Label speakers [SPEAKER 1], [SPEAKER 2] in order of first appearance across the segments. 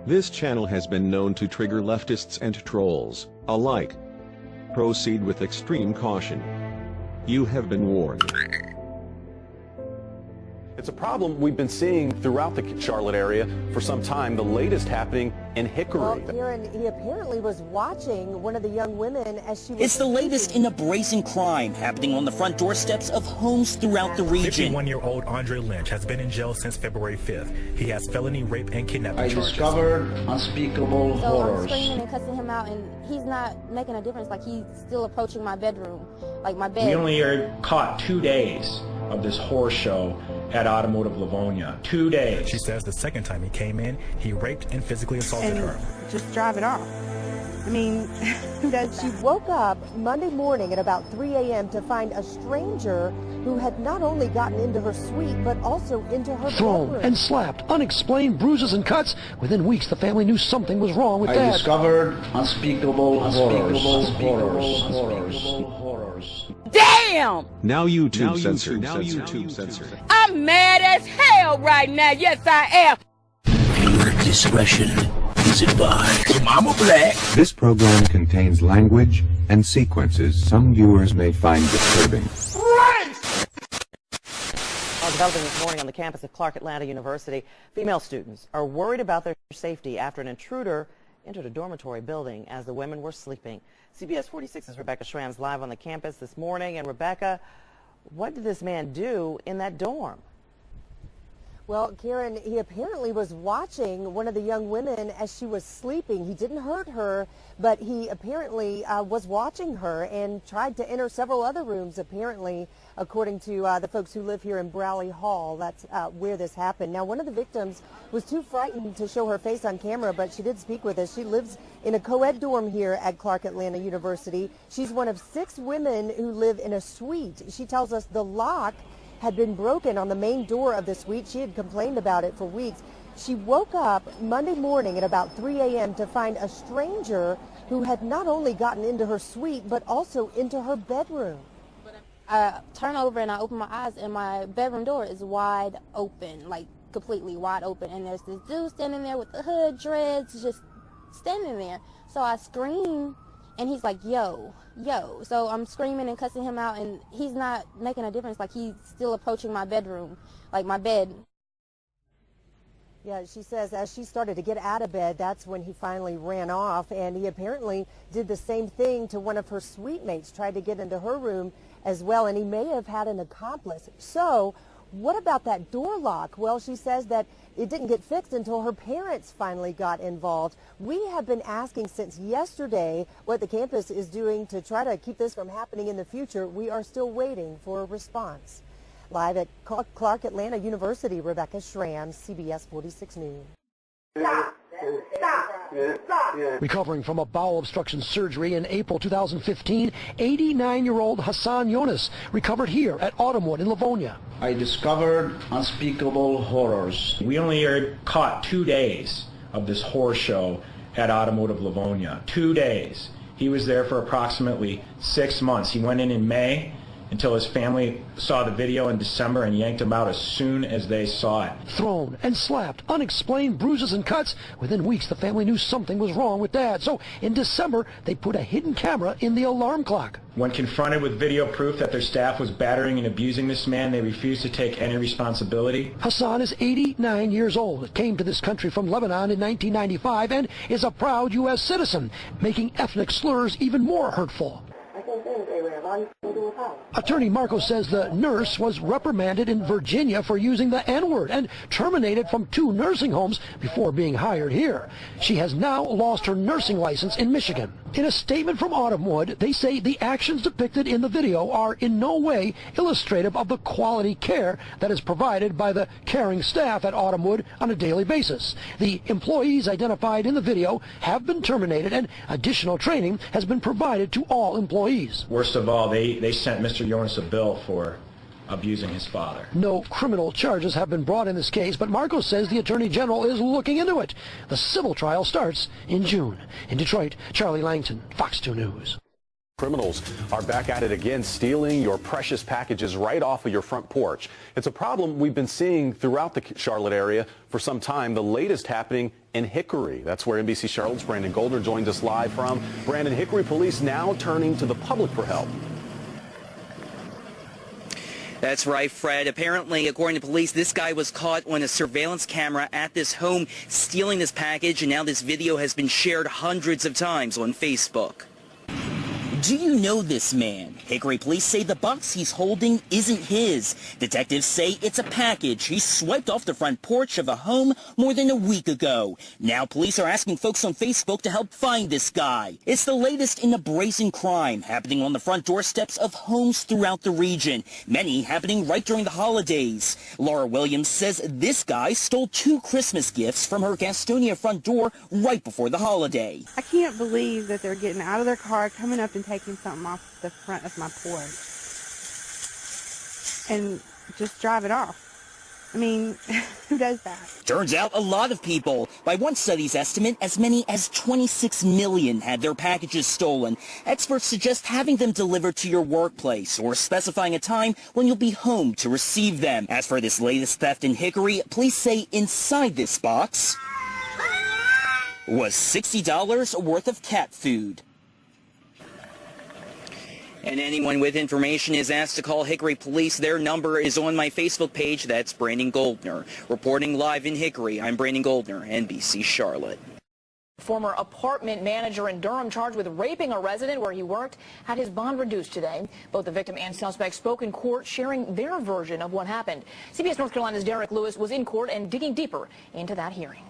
[SPEAKER 1] This channel has been known to trigger leftists and trolls alike. Proceed with extreme caution. You have been warned.
[SPEAKER 2] It's a problem we've been seeing throughout the Charlotte area for some time, the latest happening in Hickory.
[SPEAKER 3] Well, Karen, he apparently was watching one of the young women as she was...
[SPEAKER 4] It's the latest in a brazen crime happening on the front doorsteps of homes throughout the region.
[SPEAKER 5] 51-year-old Andre Lynch has been in jail since February 5th. He has felony rape and kidnapping charges.
[SPEAKER 6] I discovered unspeakable horrors.
[SPEAKER 7] I'm screaming and cussing him out, and he's not making a difference. Like, he's still approaching my bedroom, like my bed.
[SPEAKER 8] We only are caught 2 days of this horror show at Automotive Livonia. 2 days.
[SPEAKER 5] She says the second time he came in, he raped and physically assaulted her.
[SPEAKER 9] Just drive it off. I mean,
[SPEAKER 3] she woke up Monday morning at about 3 a.m. to find a stranger who had not only gotten into her suite, but also into her
[SPEAKER 10] thrown
[SPEAKER 3] bedroom.
[SPEAKER 10] And slapped, unexplained bruises and cuts. Within weeks, the family knew something was wrong with
[SPEAKER 6] I
[SPEAKER 10] Dad.
[SPEAKER 6] discovered unspeakable horrors.
[SPEAKER 11] Damn!
[SPEAKER 1] Now YouTube censored.
[SPEAKER 11] I'm mad as hell right now. Yes, I am.
[SPEAKER 4] Viewer discretion is advised. Mama Black.
[SPEAKER 12] This program contains language and sequences some viewers may find disturbing.
[SPEAKER 13] Developing this morning on the campus of Clark-Atlanta University, female students are worried about their safety after an intruder entered a dormitory building as the women were sleeping. CBS 46's Rebecca Schramm's live on the campus this morning. And Rebecca, what did this man do in that dorm?
[SPEAKER 3] Well, Karen, he apparently was watching one of the young women as she was sleeping. He didn't hurt her, but he apparently was watching her and tried to enter several other rooms, apparently, according to the folks who live here in Browley Hall. That's where this happened. Now, one of the victims was too frightened to show her face on camera, but she did speak with us. She lives in a co-ed dorm here at Clark-Atlanta University. She's one of 6 women who live in a suite. She tells us the lock had been broken on the main door of the suite. She had complained about it for weeks. She woke up Monday morning at about 3 a.m. to find a stranger who had not only gotten into her suite, but also into her bedroom.
[SPEAKER 7] I turn over and I open my eyes, and my bedroom door is wide open, like completely wide open. And there's this dude standing there with the hood, dreads, just standing there. So I scream, and he's like, yo. So I'm screaming and cussing him out, and he's not making a difference. Like, he's still approaching my bedroom, like my bed.
[SPEAKER 3] Yeah, she says as she started to get out of bed, that's when he finally ran off, and he apparently did the same thing to one of her suite mates, tried to get into her room as well, and he may have had an accomplice. So what about that door lock? Well, she says that it didn't get fixed until her parents finally got involved. We have been asking since yesterday what the campus is doing to try to keep this from happening in the future. We are still waiting for a response. Live at Clark-Atlanta University, Rebecca Schramm, CBS 46 News.
[SPEAKER 10] Recovering from a bowel obstruction surgery in April 2015, 89-year-old Hassan Yonis recovered here at Autumnwood in Livonia.
[SPEAKER 6] I discovered unspeakable horrors.
[SPEAKER 8] We only are caught 2 days of this horror show at Automotive Livonia. 2 days. He was there for approximately 6 months. He went in May until his family saw the video in December and yanked him out as soon as they saw it.
[SPEAKER 10] Thrown and slapped, unexplained bruises and cuts. Within weeks, the family knew something was wrong with Dad. So in December, they put a hidden camera in the alarm clock.
[SPEAKER 8] When confronted with video proof that their staff was battering and abusing this man, they refused to take any responsibility.
[SPEAKER 10] Hassan is 89 years old, came to this country from Lebanon in 1995, and is a proud U.S. citizen, making ethnic slurs even more hurtful. Attorney Marco says the nurse was reprimanded in Virginia for using the N-word and terminated from 2 nursing homes before being hired here. She has now lost her nursing license in Michigan. In a statement from Autumnwood, they say the actions depicted in the video are in no way illustrative of the quality care that is provided by the caring staff at Autumnwood on a daily basis. The employees identified in the video have been terminated, and additional training has been provided to all employees.
[SPEAKER 8] Worst of all, they sent Mr. Jonas a bill for abusing his father.
[SPEAKER 10] No criminal charges have been brought in this case, but Marco says the Attorney General is looking into it. The civil trial starts in June. In Detroit, Charlie Langton, Fox 2 News.
[SPEAKER 2] Criminals are back at it again, stealing your precious packages right off of your front porch. It's a problem we've been seeing throughout the Charlotte area for some time. The latest happening in Hickory. That's where NBC Charlotte's Brandon Goldner joins us live from. Brandon, Hickory police now turning to the public for help.
[SPEAKER 4] That's right, Fred. Apparently, according to police, this guy was caught on a surveillance camera at this home stealing this package, and now this video has been shared hundreds of times on Facebook. Do you know this man? Hickory police say the box he's holding isn't his. Detectives say it's a package he swiped off the front porch of a home more than a week ago. Now police are asking folks on Facebook to help find this guy. It's the latest in a brazen crime happening on the front doorsteps of homes throughout the region, many happening right during the holidays. Laura Williams says this guy stole 2 Christmas gifts from her Gastonia front door right before the holiday.
[SPEAKER 9] I can't believe that they're getting out of their car, coming up and taking something off the front of my porch and just drive it off. I mean, who does that?
[SPEAKER 4] Turns out a lot of people. By one study's estimate, as many as 26 million had their packages stolen. Experts suggest having them delivered to your workplace or specifying a time when you'll be home to receive them. As for this latest theft in Hickory, police say inside this box was $60 worth of cat food. And anyone with information is asked to call Hickory Police. Their number is on my Facebook page. That's Brandon Goldner. Reporting live in Hickory, I'm Brandon Goldner, NBC Charlotte.
[SPEAKER 14] Former apartment manager in Durham charged with raping a resident where he worked had his bond reduced today. Both the victim and suspect spoke in court, sharing their version of what happened. CBS North Carolina's Derek Lewis was in court and digging deeper into that hearing.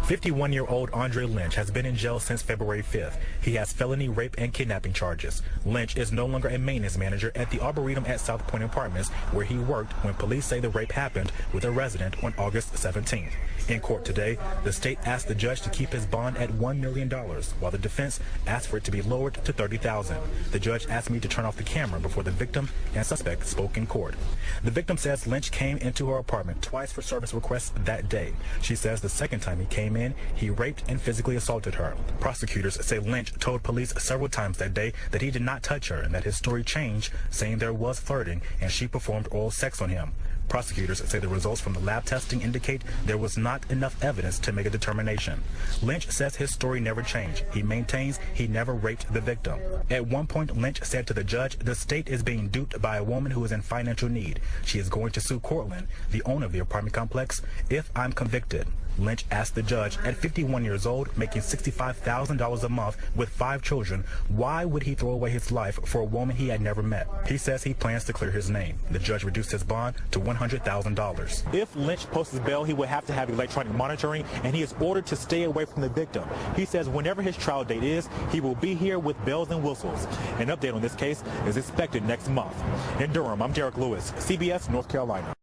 [SPEAKER 5] 51-year-old Andre Lynch has been in jail since February 5th. He has felony rape and kidnapping charges. Lynch is no longer a maintenance manager at the Arboretum at South Point Apartments, where he worked when police say the rape happened with a resident on August 17th. In court today, the state asked the judge to keep his bond at $1 million, while the defense asked for it to be lowered to $30,000. The judge asked me to turn off the camera before the victim and suspect spoke in court. The victim says Lynch came into her apartment twice for service requests that day. She says the second time he came in, he raped and physically assaulted her. Prosecutors say Lynch told police several times that day that he did not touch her and that his story changed, saying there was flirting and she performed oral sex on him. Prosecutors say the results from the lab testing indicate there was not enough evidence to make a determination. Lynch says his story never changed. He maintains he never raped the victim. At one point, Lynch said to the judge, the state is being duped by a woman who is in financial need. She is going to sue Cortland, the owner of the apartment complex, if I'm convicted. Lynch asked the judge, at 51 years old, making $65,000 a month with 5 children, why would he throw away his life for a woman he had never met? He says he plans to clear his name. The judge reduced his bond to $100,000. If Lynch posts his bail, he will have to have electronic monitoring, and he is ordered to stay away from the victim. He says whenever his trial date is, he will be here with bells and whistles. An update on this case is expected next month. In Durham, I'm Derek Lewis, CBS North Carolina.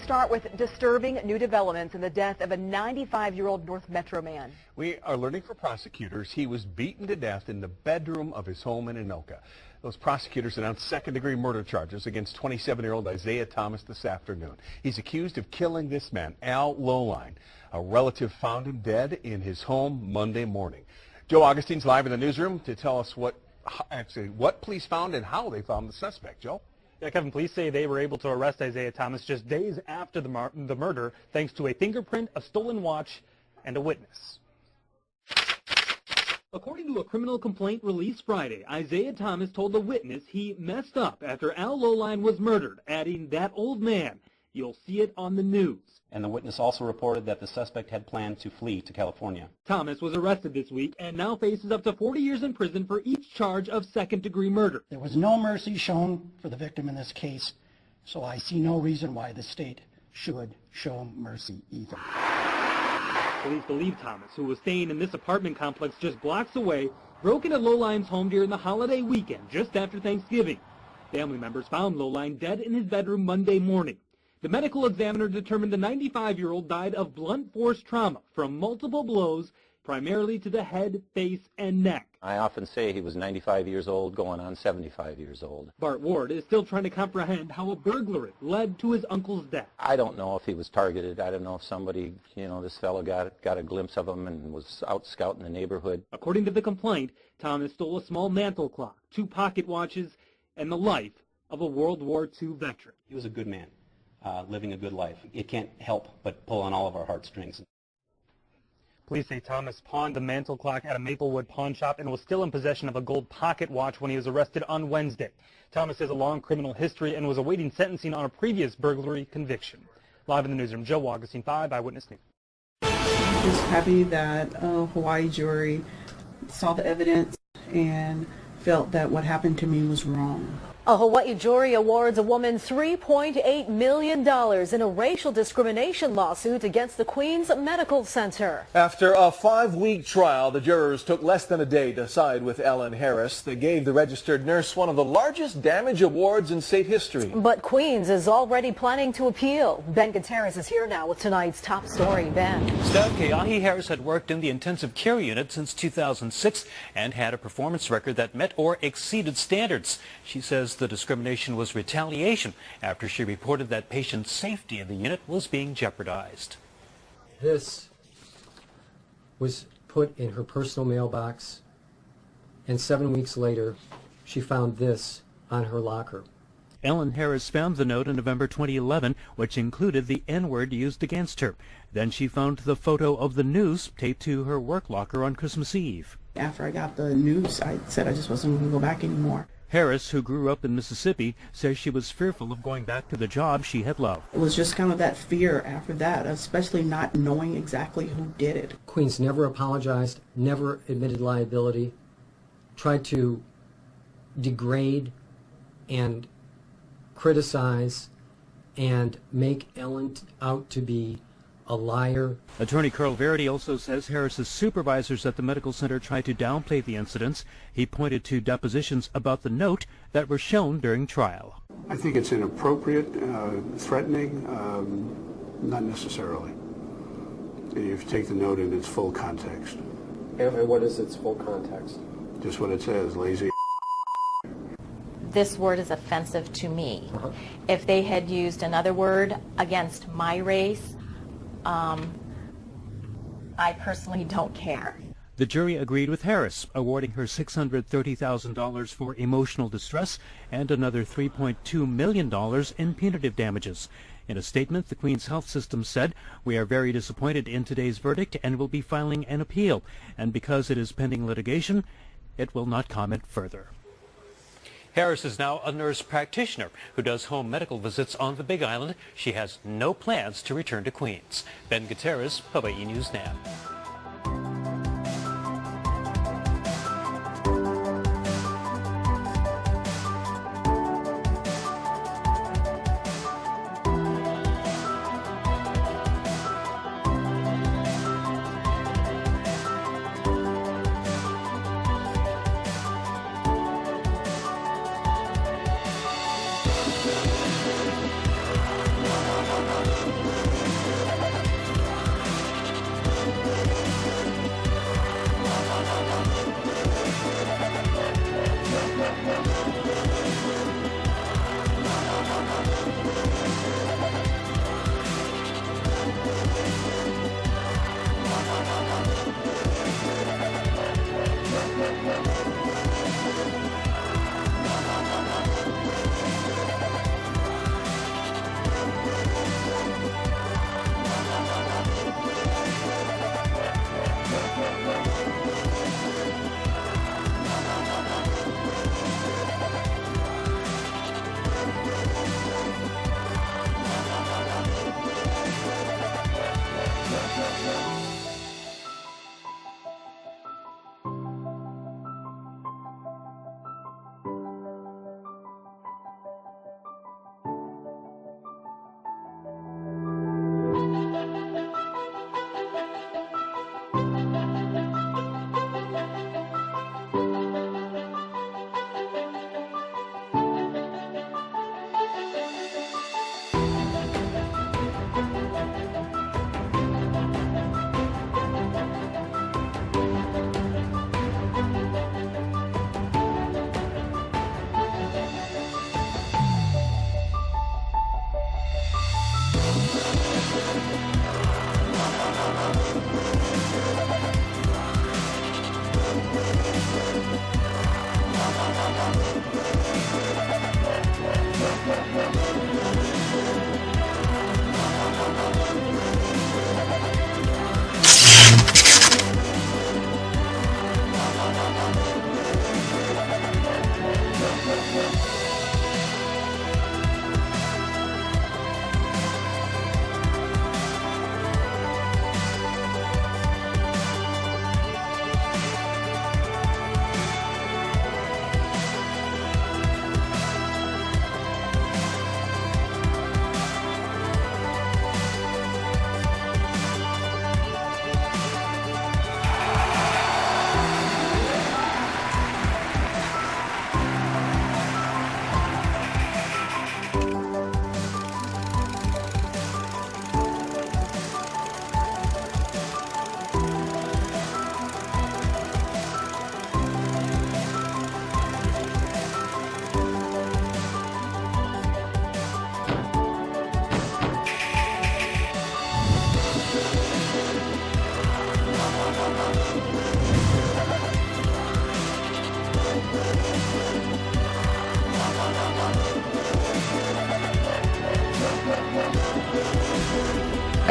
[SPEAKER 15] Start with disturbing new developments in the death of a 95-year-old North Metro man.
[SPEAKER 16] We are learning from prosecutors he was beaten to death in the bedroom of his home in Anoka. Those prosecutors announced second-degree murder charges against 27-year-old Isaiah Thomas this afternoon. He's accused of killing this man, Al Lowline. A relative found him dead in his home Monday morning. Joe Augustine's live in the newsroom to tell us what police found and how they found the suspect. Joe?
[SPEAKER 17] Yeah, Kevin, police say they were able to arrest Isaiah Thomas just days after the murder thanks to a fingerprint, a stolen watch, and a witness.
[SPEAKER 18] According to a criminal complaint released Friday, Isaiah Thomas told a witness he messed up after Al Lowline was murdered, adding, "That old man, you'll see it on the news."
[SPEAKER 19] And the witness also reported that the suspect had planned to flee to California.
[SPEAKER 18] Thomas was arrested this week and now faces up to 40 years in prison for each charge of second-degree murder.
[SPEAKER 20] There was no mercy shown for the victim in this case, so I see no reason why the state should show mercy either.
[SPEAKER 18] Police believe Thomas, who was staying in this apartment complex just blocks away, broke into Lowline's home during the holiday weekend just after Thanksgiving. Family members found Lowline dead in his bedroom Monday morning. The medical examiner determined the 95-year-old died of blunt force trauma from multiple blows primarily to the head, face, and neck.
[SPEAKER 21] I often say he was 95 years old, going on 75 years old.
[SPEAKER 18] Bart Ward is still trying to comprehend how a burglary led to his uncle's death.
[SPEAKER 21] I don't know if he was targeted. I don't know if somebody, this fellow got a glimpse of him and was out scouting the neighborhood.
[SPEAKER 18] According to the complaint, Thomas stole a small mantel clock, 2 pocket watches, and the life of a World War II veteran.
[SPEAKER 19] He was a good man, living a good life. It can't help but pull on all of our heartstrings.
[SPEAKER 17] Police say Thomas pawned the mantel clock at a Maplewood pawn shop and was still in possession of a gold pocket watch when he was arrested on Wednesday. Thomas has a long criminal history and was awaiting sentencing on a previous burglary conviction. Live in the newsroom, Joe Augustine, 5 Eyewitness News.
[SPEAKER 22] Just happy that a Hawaii jury saw the evidence and felt that what happened to me was wrong.
[SPEAKER 23] A Hawaii jury awards a woman $3.8 million in a racial discrimination lawsuit against the Queens Medical Center.
[SPEAKER 24] After a 5-week trial, the jurors took less than a day to side with Ellen Harris. They gave the registered nurse one of the largest damage awards in state history.
[SPEAKER 23] But Queens is already planning to appeal. Ben Gutierrez is here now with tonight's top story. Ben.
[SPEAKER 25] Steph, Keahi Harris had worked in the intensive care unit since 2006 and had a performance record that met or exceeded standards. She says the discrimination was retaliation after she reported that patient safety in the unit was being jeopardized.
[SPEAKER 26] This was put in her personal mailbox, and 7 weeks later, she found this on her locker.
[SPEAKER 25] Ellen Harris found the note in November 2011, which included the N-word used against her. Then she found the photo of the noose taped to her work locker on Christmas Eve.
[SPEAKER 22] After I got the news, I said I just wasn't going to go back anymore.
[SPEAKER 25] Harris, who grew up in Mississippi, says she was fearful of going back to the job she had loved.
[SPEAKER 22] It was just kind of that fear after that, especially not knowing exactly who did it.
[SPEAKER 26] Queens never apologized, never admitted liability, tried to degrade and criticize and make Ellen out to be a liar.
[SPEAKER 25] Attorney Carl Verity also says Harris's supervisors at the medical center tried to downplay the incidents. He pointed to depositions about the note that were shown during trial.
[SPEAKER 27] I think it's inappropriate, threatening, not necessarily. You take the note in its full context.
[SPEAKER 26] And what is its full context?
[SPEAKER 27] Just what it says, lazy.
[SPEAKER 28] This word is offensive to me. If they had used another word against my race, I personally don't care.
[SPEAKER 25] The jury agreed with Harris, awarding her $630,000 for emotional distress and another $3.2 million in punitive damages. In a statement, the Queens Health System said, "We are very disappointed in today's verdict and will be filing an appeal. And because it is pending litigation, it will not comment further." Harris is now a nurse practitioner who does home medical visits on the Big Island. She has no plans to return to Queens. Ben Gutierrez, Hawaii News Now.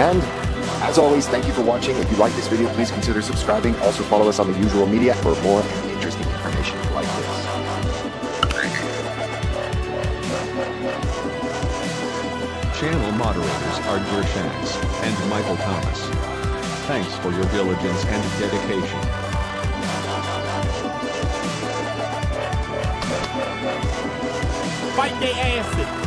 [SPEAKER 1] And as always, thank you for watching. If you like this video, please consider subscribing. Also follow us on the usual media for more interesting information like this.
[SPEAKER 3] Channel moderators are Gershanks and Michael Thomas. Thanks for your diligence and dedication.
[SPEAKER 6] Fight their asses.